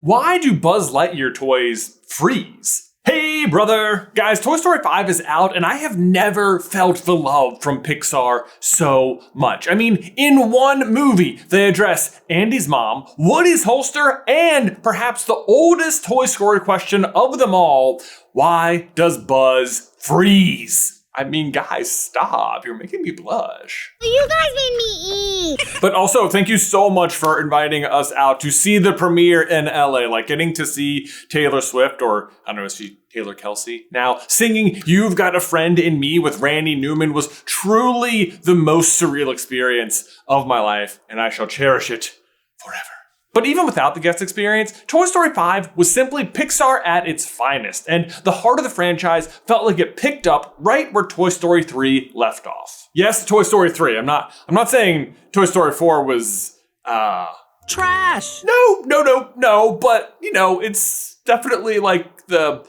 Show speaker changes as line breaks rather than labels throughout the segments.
Why do Buzz Lightyear toys freeze? Hey brother! Guys, Toy Story 5 is out and I have never felt the love from Pixar so much. I mean, in one movie, they address Andy's mom, Woody's holster, and perhaps the oldest Toy Story question of them all, why does Buzz freeze? I mean, guys, stop. You're making me blush.
You guys made me eat.
But also, thank you so much for inviting us out to see the premiere in LA. Like getting to see Taylor Swift, or I don't know, is she Taylor Kelsey now, singing You've Got a Friend in Me with Randy Newman was truly the most surreal experience of my life, and I shall cherish it forever. But even without the guest experience, Toy Story 5 was simply Pixar at its finest, and the heart of the franchise felt like it picked up right where Toy Story 3 left off. Yes, Toy Story 3. I'm not saying Toy Story 4 was
trash.
No, but you know, it's definitely like the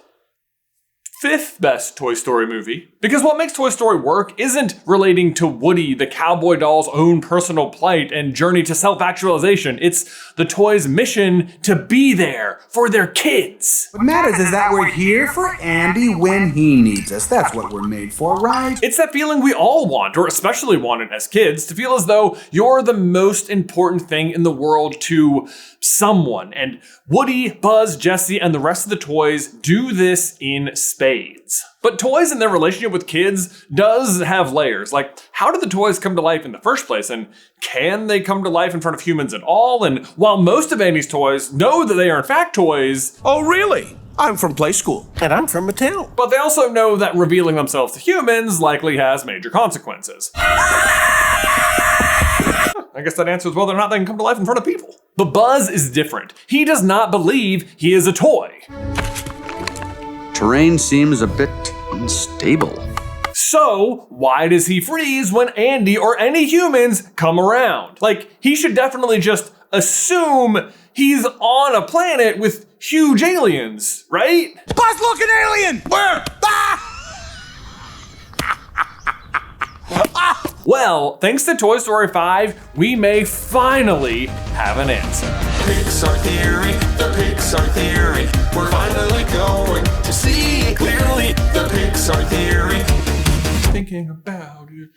5th best Toy Story movie. Because what makes Toy Story work isn't relating to Woody, the cowboy doll's own personal plight and journey to self-actualization. It's the toys' mission to be there for their kids.
What matters is that we're here for Andy when he needs us. That's what we're made for, right?
It's that feeling we all want, or especially wanted as kids, to feel as though you're the most important thing in the world to someone. And Woody, Buzz, Jessie, and the rest of the toys do this in spades. But toys and their relationship with kids does have layers. Like, how did the toys come to life in the first place? And can they come to life in front of humans at all? And while most of Andy's toys know that they are in fact toys...
Oh, really? I'm from Play School. And I'm from Mattel.
But they also know that revealing themselves to humans likely has major consequences. I guess that answers whether or not they can come to life in front of people. But Buzz is different. He does not believe he is a toy.
Terrain seems a bit unstable.
So, why does he freeze when Andy or any humans come around? Like, he should definitely just assume he's on a planet with huge aliens, right?
Buzz, look, an alien! Where?
Well, thanks to Toy Story 5, we may finally have an answer.
Pixar theory, the Pixar theory. We're finally going to see it clearly. The Pixar theory.
Thinking about it.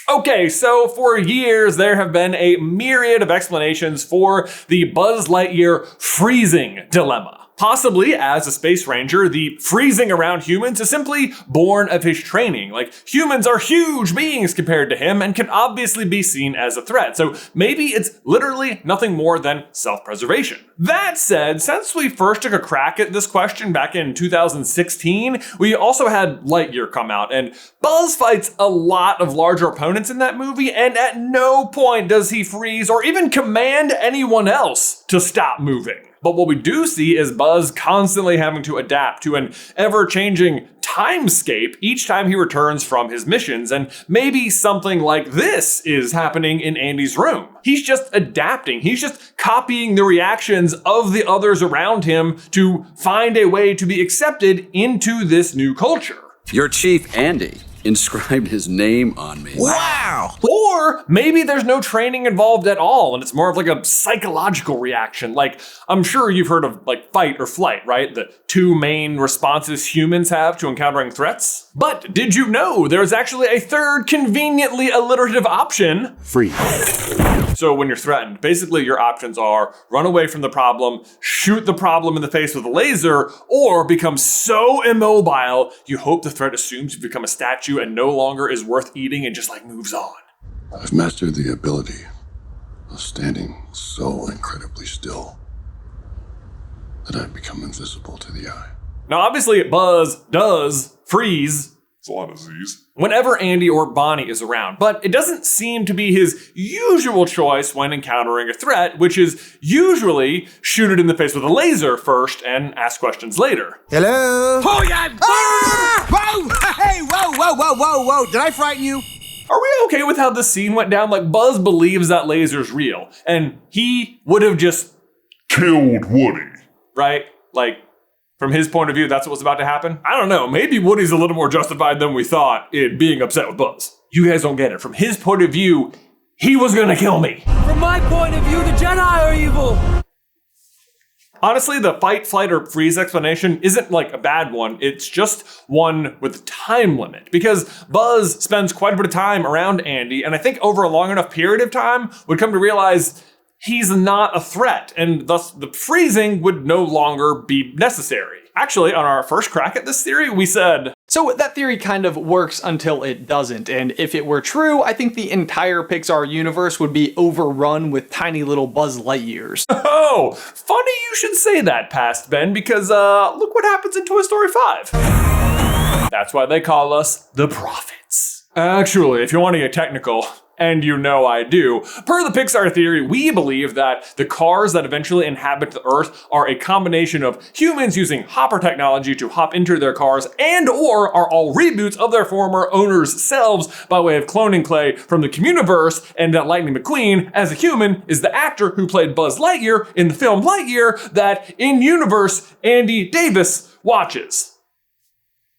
Okay, so for years there have been a myriad of explanations for the Buzz Lightyear freezing dilemma. Possibly, as a space ranger, the freezing around humans is simply born of his training. Like, humans are huge beings compared to him and can obviously be seen as a threat. So maybe it's literally nothing more than self-preservation. That said, since we first took a crack at this question back in 2016, we also had Lightyear come out, and Buzz fights a lot of larger opponents in that movie, and at no point does he freeze or even command anyone else to stop moving. But what we do see is Buzz constantly having to adapt to an ever-changing timescape each time he returns from his missions, and maybe something like this is happening in Andy's room. He's just adapting. He's just copying the reactions of the others around him to find a way to be accepted into this new culture.
Your chief, Andy, inscribed his name on me.
Wow!
Or maybe there's no training involved at all, and it's more of like a psychological reaction. Like, I'm sure you've heard of like fight or flight, right? The two main responses humans have to encountering threats. But did you know there's actually a third conveniently alliterative option?
Freeze.
So when you're threatened, basically your options are run away from the problem, shoot the problem in the face with a laser, or become so immobile you hope the threat assumes you've become a statue and no longer is worth eating and just like moves on.
I've mastered the ability of standing so incredibly still that I've become invisible to the eye.
Now obviously Buzz does freeze. It's a lot of Z's. Whenever Andy or Bonnie is around, but it doesn't seem to be his usual choice when encountering a threat, which is usually shoot it in the face with a laser first and ask questions later.
Hello? Oh, yeah! Ah! Whoa! Hey, whoa! Did I frighten you?
Are we okay with how this scene went down? Like, Buzz believes that laser's real, and he would have just
Killed Woody.
right? Like, from his point of view, that's what was about to happen? I don't know, maybe Woody's a little more justified than we thought in being upset with Buzz. You guys don't get it. From his point of view, he was gonna kill me.
From my point of view, the Jedi are evil.
Honestly, the fight, flight, or freeze explanation isn't like a bad one. It's just one with a time limit, because Buzz spends quite a bit of time around Andy, and I think over a long enough period of time would come to realize he's not a threat, and thus the freezing would no longer be necessary. Actually, on our first crack at this theory, we said,
so that theory kind of works until it doesn't, and if it were true, I think the entire Pixar universe would be overrun with tiny little Buzz Lightyears.
oh, funny you should say that, Past Ben, because look what happens in Toy Story 5. That's why they call us the Prophets. Actually, if you want to get technical, and you know I do, per the Pixar theory, we believe that the cars that eventually inhabit the Earth are a combination of humans using hopper technology to hop into their cars, and or are all reboots of their former owners' selves by way of cloning clay from the Communiverse, and that Lightning McQueen, as a human, is the actor who played Buzz Lightyear in the film Lightyear that, in universe, Andy Davis watches.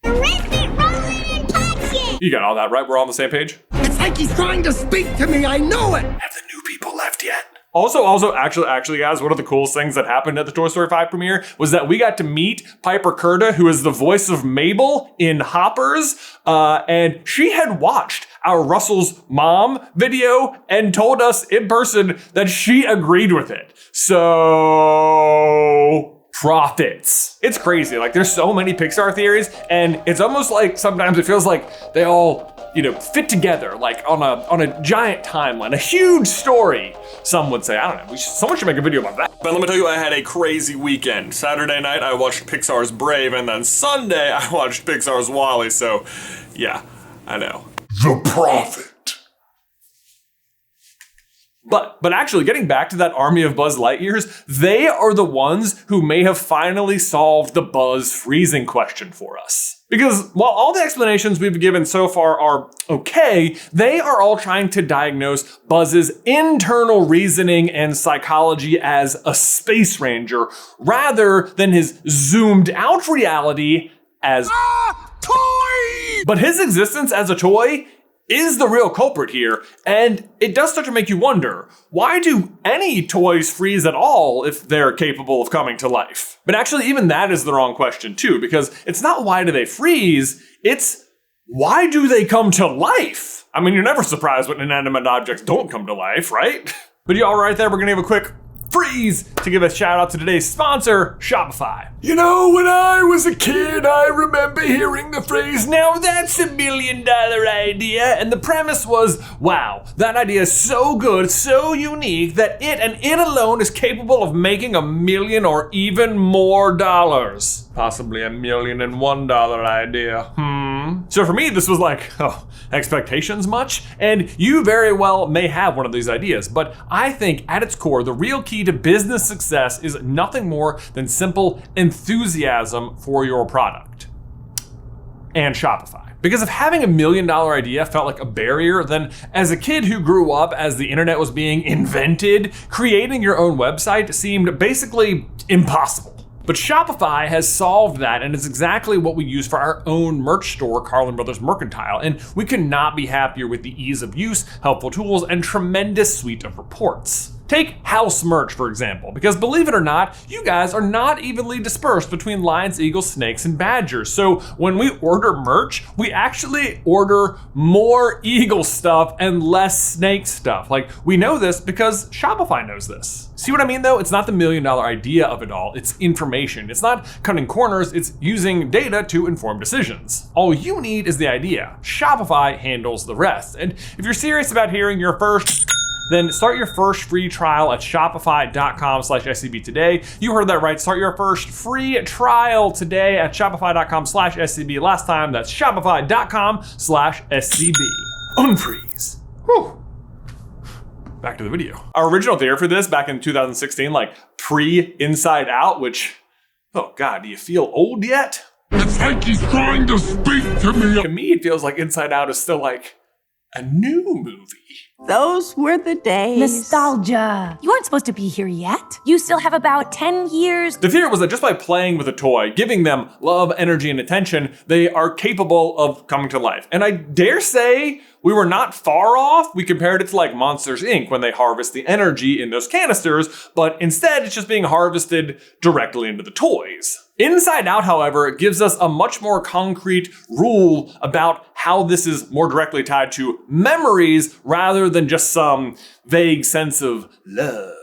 Arrest it, roll it, and touch it!
You got all that right? We're all on the same page?
It's like he's trying to speak to me. I know it.
Have the new people left yet? Also, actually, guys, one of the coolest things that happened at the Toy Story 5 premiere was that we got to meet Piper Curda, who is the voice of Mabel in Hoppers, and she had watched our Russell's Mom video and told us in person that she agreed with it. So... Profits. It's crazy. Like, there's so many Pixar theories, and it's almost like sometimes it feels like they all, fit together, like on a giant timeline, a huge story. Some would say, I don't know, someone should make a video about that. But let me tell you, I had a crazy weekend. Saturday night, I watched Pixar's Brave, and then Sunday, I watched Pixar's WALL-E, so yeah, I know.
The Prophet.
But actually, getting back to that army of Buzz Lightyears, they are the ones who may have finally solved the Buzz freezing question for us. Because while all the explanations we've given so far are okay, they are all trying to diagnose Buzz's internal reasoning and psychology as a space ranger, rather than his zoomed out reality as
Toy!
But his existence as a toy is the real culprit here, and it does start to make you wonder, why do any toys freeze at all if they're capable of coming to life? But actually, even that is the wrong question too, because it's not why do they freeze, it's why do they come to life? I mean, you're never surprised when inanimate objects don't come to life, right? But y'all right there, we're gonna have a quick freeze to give a shout out to today's sponsor, Shopify.
You know, when I was a kid, I remember hearing the phrase,
now that's $1 million idea. And the premise was, wow, that idea is so good, so unique, that it and it alone is capable of making $1 million or even more dollars. Possibly $1 million and $1 idea. So for me, this was like, expectations much? And you very well may have one of these ideas, but I think at its core, the real key to business success is nothing more than simple enthusiasm for your product. And Shopify. Because if having $1 million idea felt like a barrier, then as a kid who grew up as the internet was being invented, creating your own website seemed basically impossible. But Shopify has solved that, and it's exactly what we use for our own merch store, Carlin Brothers Mercantile, and we could not be happier with the ease of use, helpful tools, and tremendous suite of reports. Take house merch, for example, because believe it or not, you guys are not evenly dispersed between lions, eagles, snakes, and badgers. So when we order merch, we actually order more eagle stuff and less snake stuff. Like, we know this because Shopify knows this. See what I mean though? It's not the $1 million idea of it all, it's information. It's not cutting corners, it's using data to inform decisions. All you need is the idea. Shopify handles the rest. And if you're serious about hearing your first, then start your first free trial at shopify.com/SCB today. You heard that right. Start your first free trial today at shopify.com/SCB. Last time, that's shopify.com/SCB. Unfreeze. Whew. Back to the video. Our original theory for this back in 2016, like pre-Inside Out, which, oh God, do you feel old yet?
it's like he's trying to speak to me.
To me, it feels like Inside Out is still like a new movie.
Those were the days.
Nostalgia. You aren't supposed to be here yet. You still have about 10 years.
The theory was that just by playing with a toy, giving them love, energy, and attention, they are capable of coming to life. And I dare say we were not far off. We compared it to like Monsters, Inc. when they harvest the energy in those canisters, but instead it's just being harvested directly into the toys. Inside Out, however, gives us a much more concrete rule about how this is more directly tied to memories rather than just some vague sense of love.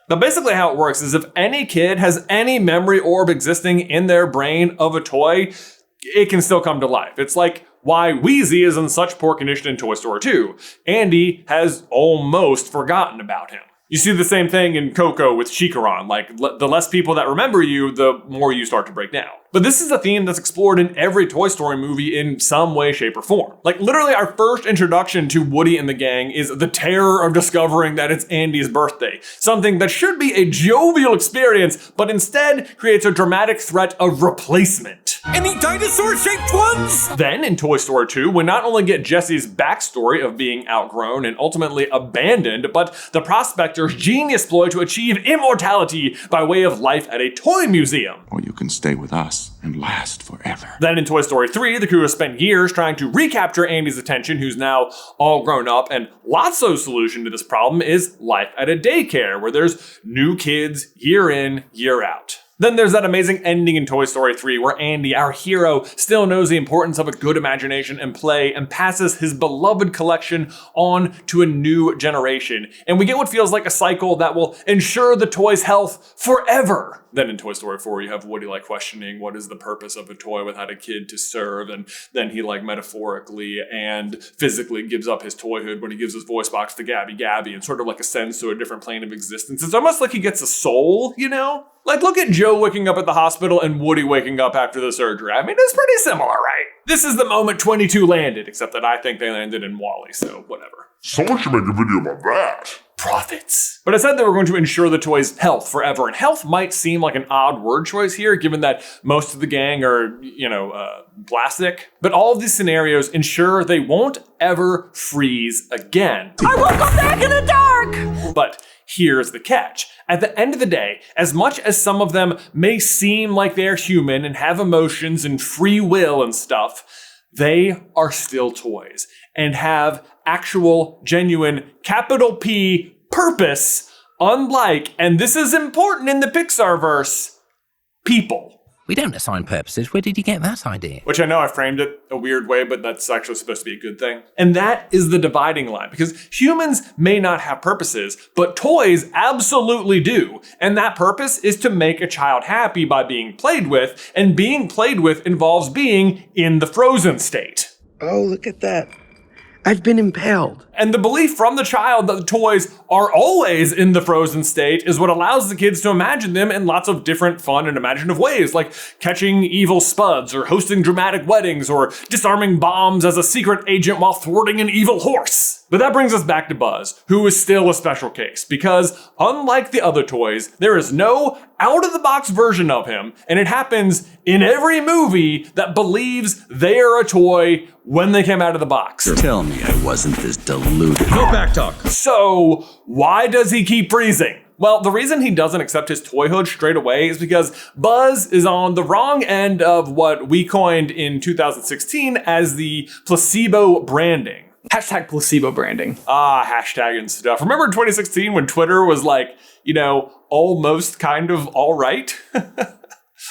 Now, basically how it works is if any kid has any memory orb existing in their brain of a toy, it can still come to life. It's like why Wheezy is in such poor condition in Toy Story 2. Andy has almost forgotten about him. You see the same thing in Coco with Chicaron, like the less people that remember you, the more you start to break down. But this is a theme that's explored in every Toy Story movie in some way, shape, or form. Like literally our first introduction to Woody and the gang is the terror of discovering that it's Andy's birthday. Something that should be a jovial experience, but instead creates a dramatic threat of replacement.
Any dinosaur-shaped ones?
Then in Toy Story 2, we not only get Jesse's backstory of being outgrown and ultimately abandoned, but the prospector's genius ploy to achieve immortality by way of life at a toy museum.
Or you can stay with us and last forever.
Then in Toy Story 3, the crew has spent years trying to recapture Andy's attention, who's now all grown up, and Lotso's solution to this problem is life at a daycare, where there's new kids year in, year out. Then there's that amazing ending in Toy Story 3 where Andy, our hero, still knows the importance of a good imagination and play and passes his beloved collection on to a new generation. And we get what feels like a cycle that will ensure the toy's health forever. Then in Toy Story 4, you have Woody like questioning what is the purpose of a toy without a kid to serve, and then he like metaphorically and physically gives up his toyhood when he gives his voice box to Gabby and sort of like ascends to a different plane of existence. It's almost like he gets a soul, you know? Like look at Joe waking up at the hospital and Woody waking up after the surgery. I mean, it's pretty similar, right? This is the moment 22 landed, except that I think they landed in WALL-E, so whatever.
Someone should make a video about that.
Profits. But I said they were going to ensure the toy's health forever, and health might seem like an odd word choice here, given that most of the gang are, plastic. But all of these scenarios ensure they won't ever freeze again.
I won't go back in the dark!
But here's the catch. At the end of the day, as much as some of them may seem like they're human and have emotions and free will and stuff, they are still toys and have actual, genuine, capital P purpose, unlike, and this is important in the Pixar verse, people.
We don't assign purposes. Where did you get that idea?
Which I know I framed it a weird way, but that's actually supposed to be a good thing. And that is the dividing line, because humans may not have purposes, but toys absolutely do. And that purpose is to make a child happy by being played with, and being played with involves being in the frozen state.
Oh, look at that. I've been impaled.
And the belief from the child that the toys are always in the frozen state is what allows the kids to imagine them in lots of different fun and imaginative ways, like catching evil spuds, or hosting dramatic weddings, or disarming bombs as a secret agent while thwarting an evil horse. But that brings us back to Buzz, who is still a special case, because unlike the other toys, there is no out-of-the-box version of him, and it happens in every movie that believes they are a toy when they came out of the box.
Tell me I wasn't this deluded.
No back talk.
So, why does he keep freezing? Well, the reason he doesn't accept his toyhood straight away is because Buzz is on the wrong end of what we coined in 2016 as the placebo branding.
Hashtag placebo branding.
Hashtag and stuff. Remember in 2016 when Twitter was like, almost kind of all right?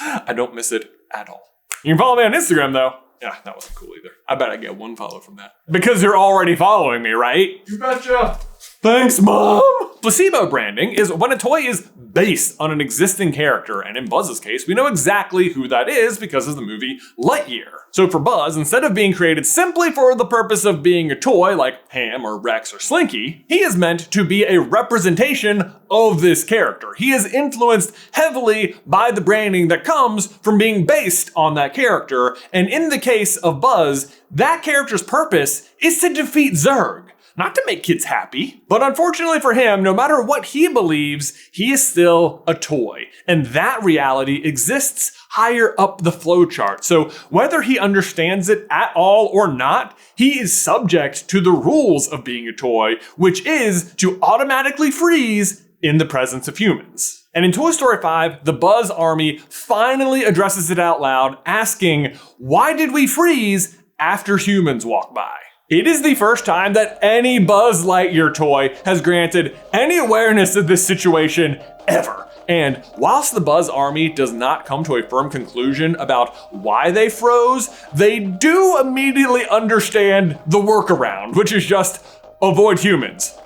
I don't miss it at all. You can follow me on Instagram though. Yeah, that wasn't cool either. I bet I get one follow from that. Because you're already following me, right? You betcha. Thanks, Mom! Placebo branding is when a toy is based on an existing character, and in Buzz's case, we know exactly who that is because of the movie Lightyear. So for Buzz, instead of being created simply for the purpose of being a toy like Ham or Rex or Slinky, he is meant to be a representation of this character. He is influenced heavily by the branding that comes from being based on that character, and in the case of Buzz, that character's purpose is to defeat Zurg. not to make kids happy. But unfortunately for him, no matter what he believes, he is still a toy. And that reality exists higher up the flowchart. So whether he understands it at all or not, he is subject to the rules of being a toy, which is to automatically freeze in the presence of humans. And in Toy Story 5, the Buzz Army finally addresses it out loud, asking, why did we freeze after humans walk by? It is the first time that any Buzz Lightyear toy has granted any awareness of this situation ever. And whilst the Buzz Army does not come to a firm conclusion about why they froze, they do immediately understand the workaround, which is just avoid humans.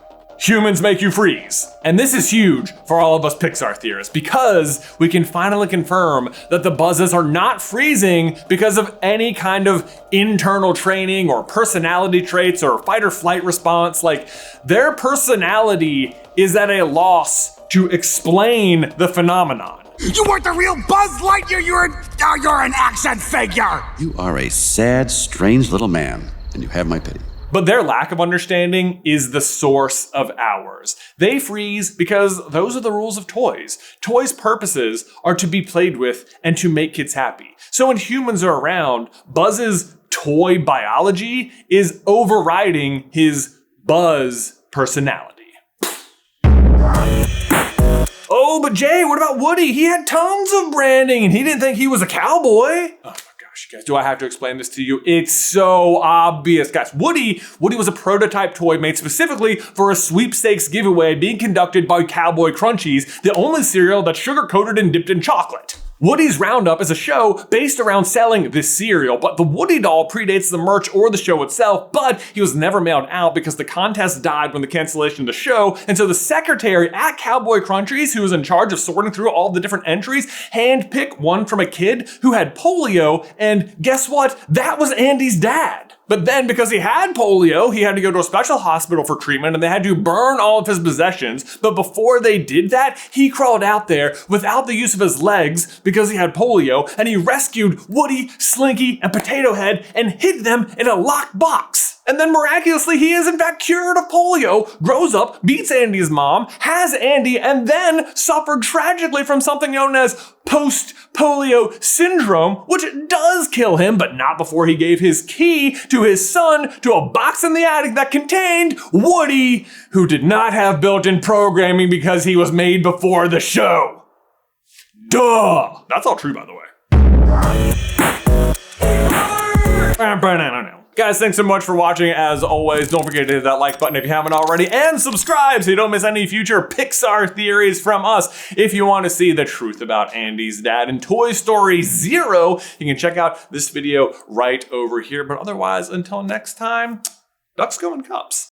Humans make you freeze. And this is huge for all of us Pixar theorists because we can finally confirm that the Buzzes are not freezing because of any kind of internal training or personality traits or fight or flight response. Like, their personality is at a loss to explain the phenomenon.
You weren't the real Buzz Lightyear, you're an action figure!
You are a sad, strange little man, and you have my pity.
But their lack of understanding is the source of ours. They freeze because those are the rules of toys. Toys' purposes are to be played with and to make kids happy. So when humans are around, Buzz's toy biology is overriding his Buzz personality. Oh, but Jay, what about Woody? He had tons of branding and he didn't think he was a cowboy. Oh. Guys, do I have to explain this to you? It's so obvious. Guys, Woody was a prototype toy made specifically for a sweepstakes giveaway being conducted by Cowboy Crunchies, the only cereal that's sugar-coated and dipped in chocolate. Woody's Roundup is a show based around selling this cereal, but the Woody doll predates the merch or the show itself, but he was never mailed out because the contest died when the cancellation of the show, and so the secretary at Cowboy Crunchies, who was in charge of sorting through all the different entries, handpicked one from a kid who had polio, and guess what? That was Andy's dad. But then, because he had polio, he had to go to a special hospital for treatment and they had to burn all of his possessions. But before they did that, he crawled out there without the use of his legs because he had polio, and he rescued Woody, Slinky, and Potato Head and hid them in a locked box. And then miraculously, he is in fact cured of polio, grows up, beats Andy's mom, has Andy, and then suffered tragically from something known as post-polio syndrome, which does kill him, but not before he gave his key to his son to a box in the attic that contained Woody, who did not have built-in programming because he was made before the show. Duh! That's all true, by the way. Guys, thanks so much for watching. As always, don't forget to hit that like button if you haven't already, and subscribe so you don't miss any future Pixar theories from us. If you want to see the truth about Andy's dad in Toy Story 0, you can check out this video right over here. But otherwise, until next time, ducks go in cups.